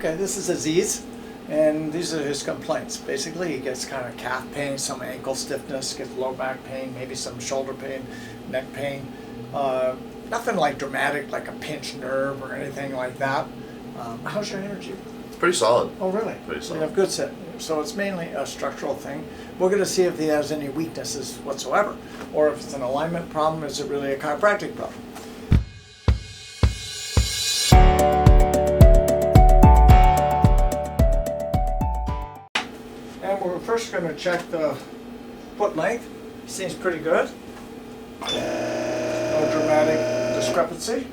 Okay, this is Aziz, and these are his complaints. Basically, he gets kind of calf pain, some ankle stiffness, gets low back pain, maybe some shoulder pain, neck pain. Nothing like dramatic, like a pinched nerve or anything like that. How's your energy? It's pretty solid. Oh, really? Pretty So solid. you have good set. So it's mainly a structural thing. We're going to see if he has any weaknesses whatsoever, or if it's an alignment problem. Is it really a chiropractic problem? And we're first going to check the foot length. Seems pretty good. No dramatic discrepancy.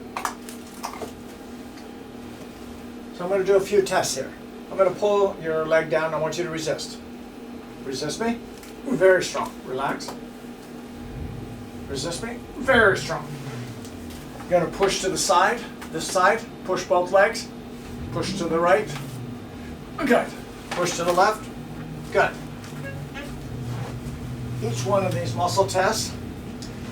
So I'm going to do a few tests here. I'm going to pull your leg down. I want you to resist. Resist me. Very strong. Relax. Resist me. Very strong. You're going to push to the side. This side. Push both legs. Push to the right. Good. Push to the left. Good. Each one of these muscle tests,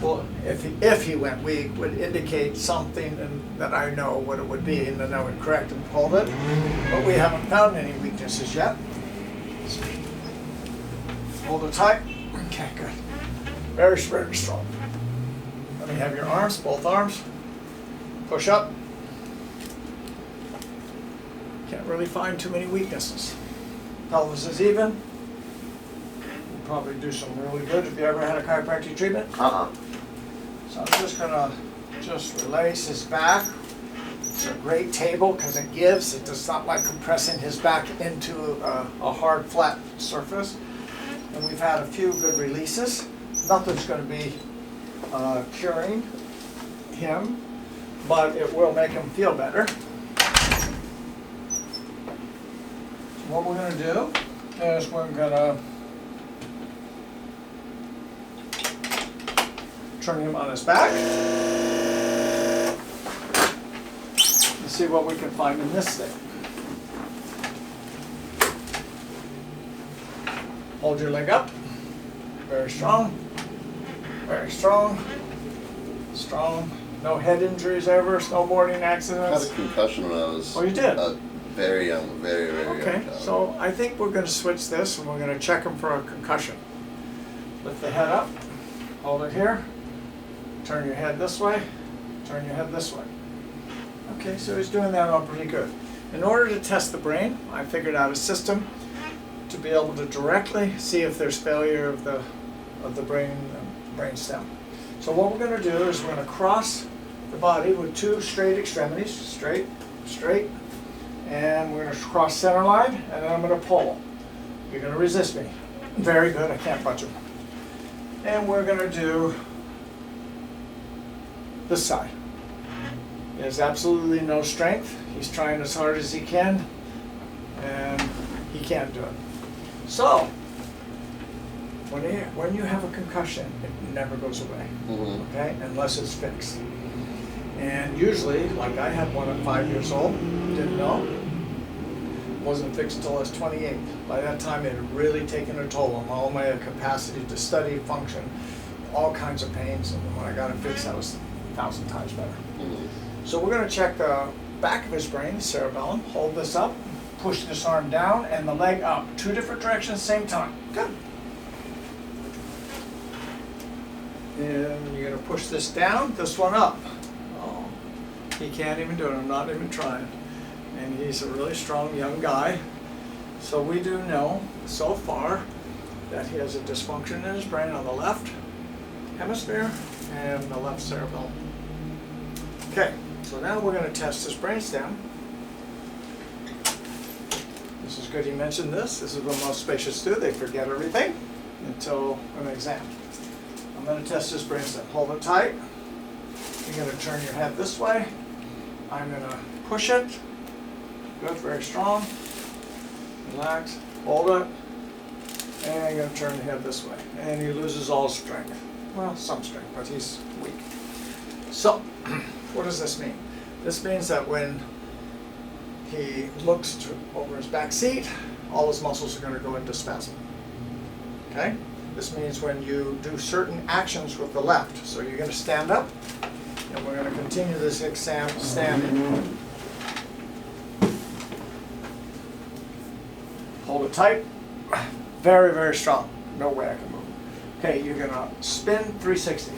well, if he went weak, would indicate something that I know what it would be, and then I would correct and hold it. But we haven't found any weaknesses yet. Hold it tight. Okay, good. Very, very strong. Let me have your arms, both arms. Push up. Can't really find too many weaknesses. Pelvis is even. Will probably do some really good. Have you ever had a chiropractic treatment? So I'm just gonna release his back. It's a great table because it gives. It does not like compressing his back into a hard, flat surface. And we've had a few good releases. Nothing's going to be curing him, but it will make him feel better. So what we're going to do is we're going to turn him on his back and see what we can find in this thing. Hold your leg up. Very strong. Very strong. Strong. No head injuries ever, snowboarding I had accidents. a concussion when I was Oh, you did? very young, very young. Okay, child. so I think we're going to switch this and we're going to check him for a concussion. Lift the head up. Hold it here. Turn your head this way. Turn your head this way. Okay, so he's doing that all pretty good. In order to test the brain, I figured out a system to be able to directly see if there's failure of the brain stem. So what we're going to do is we're going to cross the body with two straight extremities, straight, and we're going to cross center line, and then I'm going to pull. You're going to resist me. Very good. I can't budge him. And we're going to do this side. He has absolutely no strength. He's trying as hard as he can, and he can't do it. So, when you have a concussion, it never goes away, okay, unless it's fixed. And usually, like I had one at 5 years old, didn't know, wasn't fixed until I was 28. By that time, it had really taken a toll on all my capacity to study, function, all kinds of pains, and when I got it fixed, I was 1,000 times better. So we're going to check the back of his brain, the cerebellum. Hold this up. Push this arm down and the leg up. Two different directions, same time. Good. And you're going to push this down, this one up. Oh, he can't even do it. I'm not even trying. And he's a really strong young guy. So we do know so far that he has a dysfunction in his brain on the left hemisphere and the left cerebellum. Okay, so now we're going to test his brainstem. This is good he mentioned this. This is what most patients do. They forget everything until an exam. I'm going to test this brainstem. Hold it tight. You're going to turn your head this way. I'm going to push it. Good, very strong. Relax. Hold it. And you're going to turn the head this way. And he loses all strength. Well, some strength, but he's weak. So, what does this mean? This means that when he looks over his back seat, all his muscles are going to go into spasm. Okay? This means when you do certain actions with the left. So you're going to stand up, and we're going to continue this exam standing. Hold it tight. Very, very strong. No way I can move. Okay, you're gonna spin 360.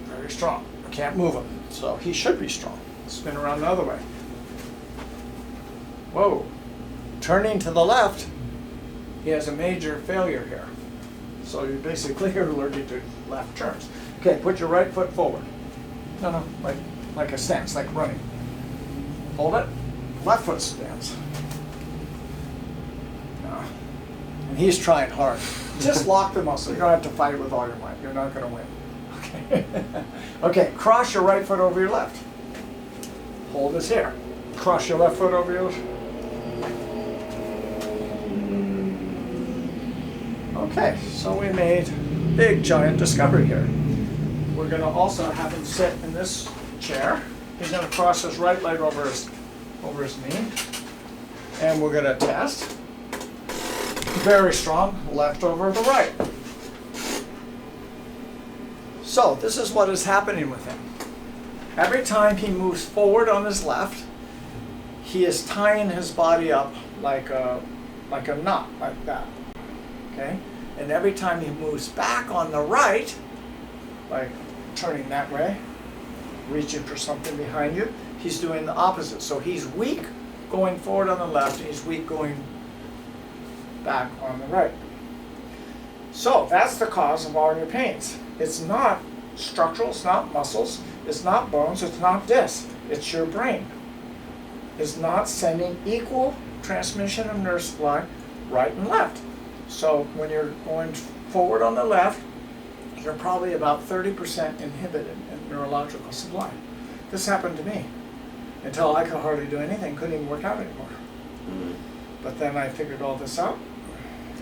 Very strong. I can't move him, so he should be strong. Spin around the other way. Whoa. Turning to the left, he has a major failure here. So you basically are allergic to left turns. Okay, put your right foot forward. No, like a stance, like running. Hold it. Left foot stance. No. And he's trying hard. Just lock the muscle. You don't have to fight it with all your might. You're not going to win. Okay. Okay, cross your right foot over your left. Hold this here. Cross your left foot over your left. Okay, so we made a big giant discovery here. We're going to also have him sit in this chair. He's going to cross his right leg over his knee. And we're going to test. Very strong, left over the right. So this is what is happening with him. Every time he moves forward on his left, he is tying his body up like a knot, like that. Okay? And every time he moves back on the right, like turning that way, reaching for something behind you, he's doing the opposite. So he's weak going forward on the left, and he's weak going back on the right. So that's the cause of all your pains. It's not structural, it's not muscles, it's not bones, it's not disc, it's your brain. It's not sending equal transmission of nerve supply right and left. So when you're going forward on the left, you're probably about 30% inhibited in neurological supply. This happened to me until I could hardly do anything, couldn't even work out anymore. But then I figured all this out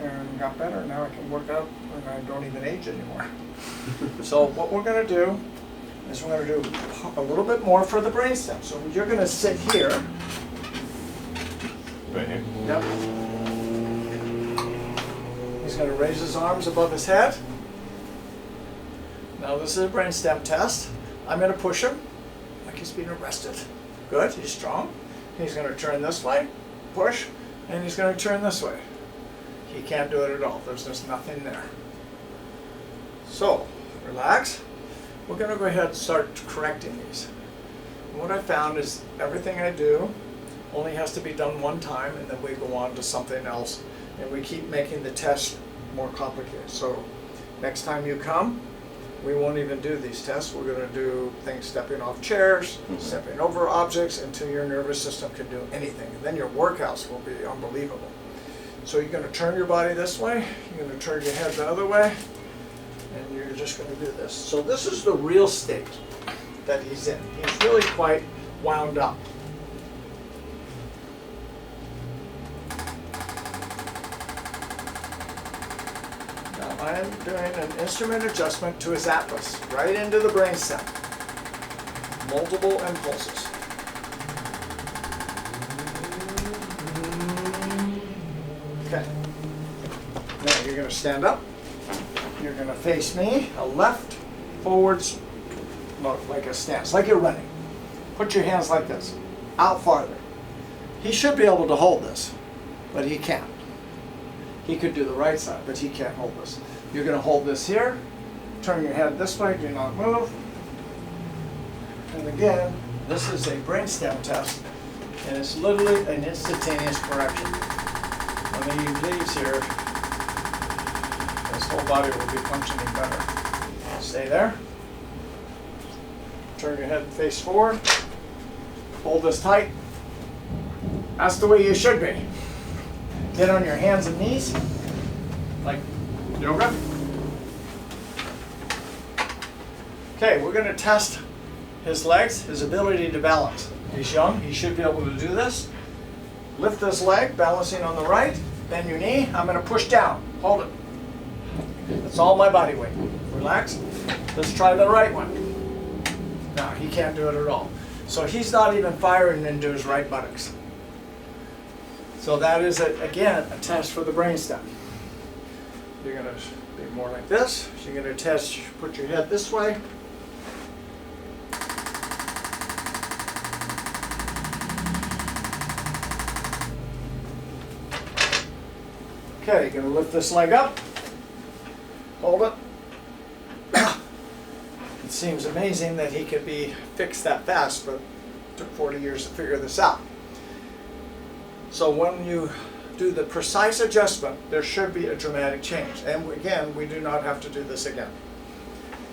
and got better. Now I can work out and I don't even age anymore. So what we're going to do is we're going to do a little bit more for the brainstem. So you're going to sit here. Right here? Yep. He's going to raise his arms above his head. Now this is a brainstem test. I'm going to push him like he's being arrested. Good, he's strong. He's going to turn this way, push, and he's going to turn this way. He can't do it at all. There's just nothing there. So, relax. We're going to go ahead and start correcting these. And what I found is everything I do only has to be done one time, and then we go on to something else. And we keep making the test more complicated. So next time you come, we won't even do these tests. We're going to do things stepping off chairs, stepping over objects until your nervous system can do anything. And then your workouts will be unbelievable. So you're going to turn your body this way, you're going to turn your head the other way, and you're just going to do this. So this is the real state that he's in. He's really quite wound up. I am doing an instrument adjustment to his atlas, right into the brainstem. Multiple impulses. Okay. Now you're going to stand up. You're going to face me, a left, forwards, like a stance, like you're running. Put your hands like this, out farther. He should be able to hold this, but he can't. He could do the right side, but he can't hold this. You're going to hold this here, turn your head this way, do not move. And again, this is a brainstem test, and it's literally an instantaneous correction. When he leaves here, his whole body will be functioning better. Stay there. Turn your head and face forward. Hold this tight. That's the way you should be. Get on your hands and knees, like yoga. Okay, we're going to test his legs, his ability to balance. He's young, he should be able to do this. Lift this leg, balancing on the right, bend your knee. I'm going to push down. Hold it. That's all my body weight. Relax. Let's try the right one. No, he can't do it at all. So he's not even firing into his right buttocks. So that is, again, a test for the brainstem. You're going to be more like this. So you're going to test, put your head this way. Okay, gonna lift this leg up. Hold it. It seems amazing that he could be fixed that fast, but it took 40 years to figure this out. So when you do the precise adjustment, there should be a dramatic change. And again, we do not have to do this again.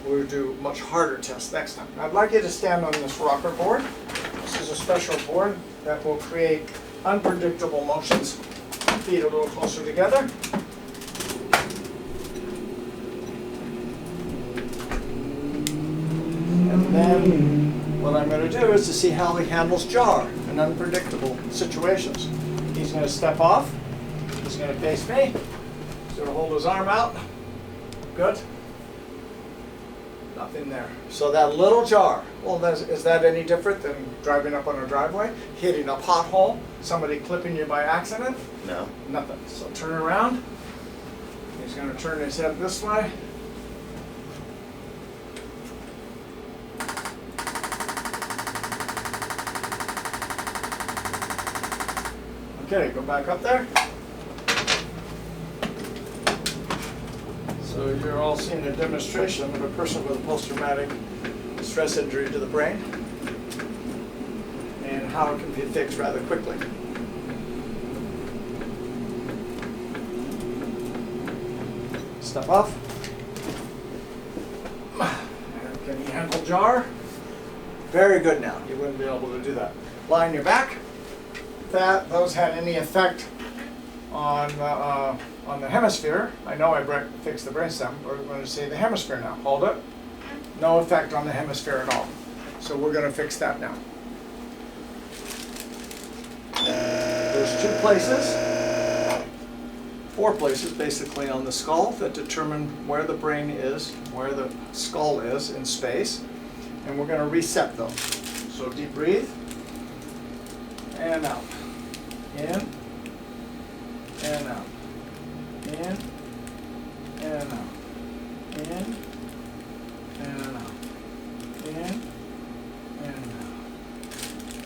We'll do much harder tests next time. I'd like you to stand on this rocker board. This is a special board that will create unpredictable motions. Feet a little closer together. And then what I'm going to do is to see how he handles jar in unpredictable situations. He's going to step off. He's going to face me. He's going to hold his arm out. Good. Nothing there. So that little jar, well, is that any different than driving up on a driveway, hitting a pothole, somebody clipping you by accident? No. Nothing. So turn around. He's going to turn his head this way. Okay, go back up there. So you're all seeing a demonstration of a person with a post-traumatic stress injury to the brain and how it can be fixed rather quickly. Step off. And can you handle jar? Very good now. You wouldn't be able to do that. Lie on your back. If those had any effect on the hemisphere, I know I fixed the brainstem. We're going to see the hemisphere now. Hold it. No effect on the hemisphere at all. So we're going to fix that now. There's 2 places, 4 places basically on the skull that determine where the brain is, where the skull is in space, and we're going to reset those. So deep breathe, and out, in, and out, in, and out, in, and out, in, and out,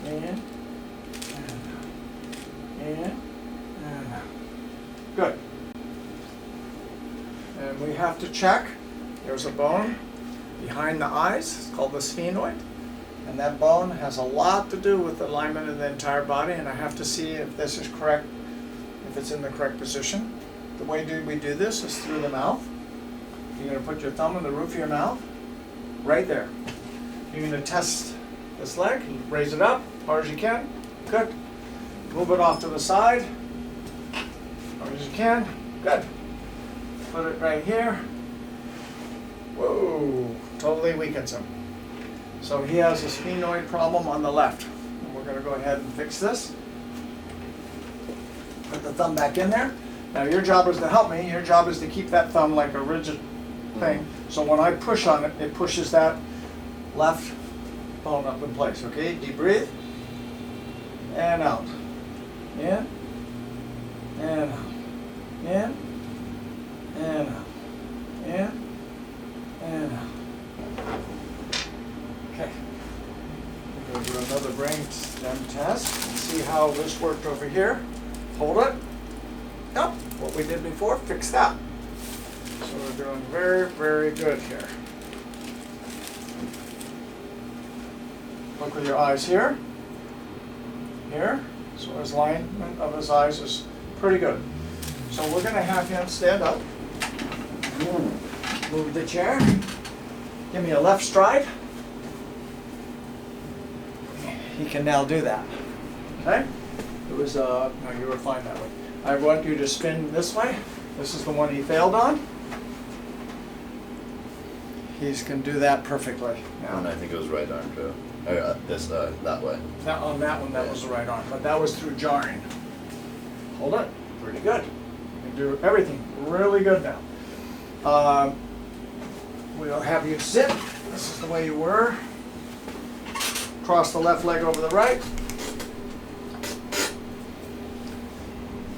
in, in, and out. Good. And we have to check. There's a bone behind the eyes. It's called the sphenoid. And that bone has a lot to do with the alignment of the entire body. And I have to see if this is correct, if it's in the correct position. The way we do this is through the mouth. You're going to put your thumb in the roof of your mouth, right there. You're going to test this leg. Raise it up as far as you can. Good. Move it off to the side, as far as you can. Good. Put it right here. Whoa, totally weakens him. So he has a sphenoid problem on the left. And we're going to go ahead and fix this. Put the thumb back in there. Now your job is to help me. Your job is to keep that thumb like a rigid thing. So when I push on it, it pushes that left bone up in place. Okay, deep breathe. And out. In. And out. In. And out. In. And out. Okay. We're going to do another brain stem test and see how this worked over here. Hold it. Yep. What we did before, fix that. So we're doing very, very good here. Look with your eyes here. Here. So his alignment of his eyes is pretty good. So we're going to have him stand up. Move the chair. Give me a left stride. He can now do that. Okay? It was, no, you were fine that way. I want you to spin this way. This is the one he failed on. He can do that perfectly. Now. And I think it was right arm too. That way. Now, on that one, that was the right arm, but that was through jarring. Hold it. Pretty good. You can do everything really good now. We'll have you sit. This is the way you were. Cross the left leg over the right.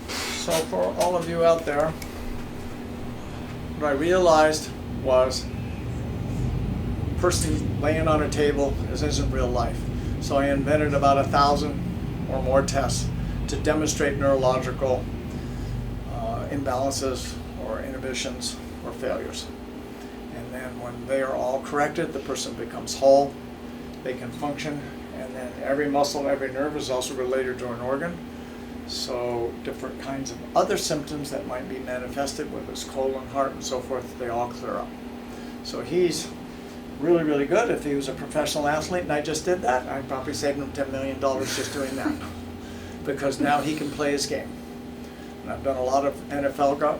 So for all of you out there, what I realized was a person laying on a table isn't real life. So I invented about 1,000 or more tests to demonstrate neurological imbalances or inhibitions or failures. And then when they are all corrected, the person becomes whole, they can function, and then every muscle, every nerve is also related to an organ. So different kinds of other symptoms that might be manifested, whether it's colon, heart, and so forth, they all clear up. So he's really, really good. If he was a professional athlete and I just did that, I'd probably save him $10 million just doing that. Because now he can play his game. And I've done a lot of NFL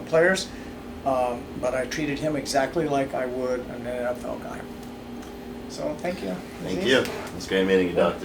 players, but I treated him exactly like I would an NFL guy. So thank you. Thank you. It's great meeting you, Doctor.